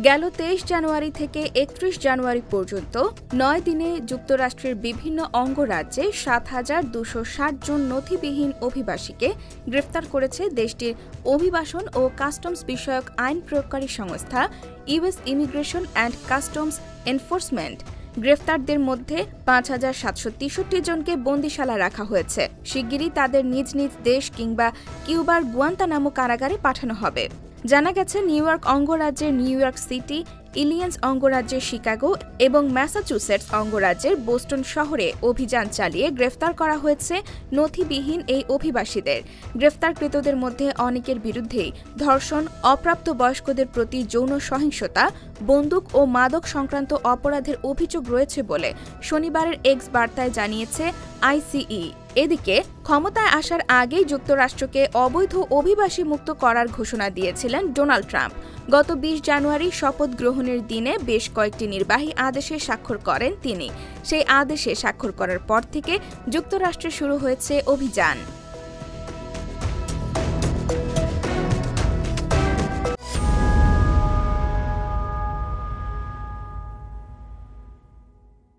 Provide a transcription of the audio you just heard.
গেল ২৩ জানুয়ারি থেকে ৩১ জানুয়ারি পর্যন্ত ৯ দিনে যুক্তরাষ্ট্রের বিভিন্ন অঙ্গরাজ্যে ৭,২৬০ জন নথিবিহীন অভিবাসীকে গ্রেফতার করেছে দেশটির অভিবাসন ও কাস্টমস বিষয়ক আইন প্রয়োগকারী সংস্থা US immigration and customs enforcement. গ্রেফতারদের মধ্যে ৫,৭৬৩ জনকে বন্দিশালা রাখা হয়েছে। শিগগিরই তাদের নিজ নিজ দেশ কিংবা কিউবার গুয়ান্তানামো কারাগারে পাঠানো হবে। জানা গেছে, নিউ ইয়র্ক অঙ্গরাজ্যের নিউ ইয়র্ক সিটি, ইলিনয়েস অঙ্গরাজ্যের শিকাগো এবং ম্যাসাচুসেটস অঙ্গরাজ্যের বোস্টন শহরে অভিযান চালিয়ে গ্রেফতার করা হয়েছে নথিবিহীন এই অভিবাসীদের। গ্রেফতারকৃতদের মধ্যে অনেকের বিরুদ্ধেই ধর্ষণ, অপ্রাপ্তবয়স্কদের প্রতি যৌন সহিংসতা, বন্দুক ও মাদক সংক্রান্ত অপরাধের অভিযোগ রয়েছে বলে শনিবারের এক্স বার্তায় জানিয়েছে আইসিই। এদিকে ক্ষমতায় আসার আগেই যুক্তরাষ্ট্রকে অবৈধ অভিবাসী মুক্ত করার ঘোষণা দিয়েছিলেন ডোনাল্ড ট্রাম্প। গত ২০ জানুয়ারি শপথ গ্রহণের দিনে বেশ কয়েকটি নির্বাহী আদেশে স্বাক্ষর করেন তিনি। সেই আদেশে স্বাক্ষর করার পর থেকে যুক্তরাষ্ট্রে শুরু হয়েছে অভিযান।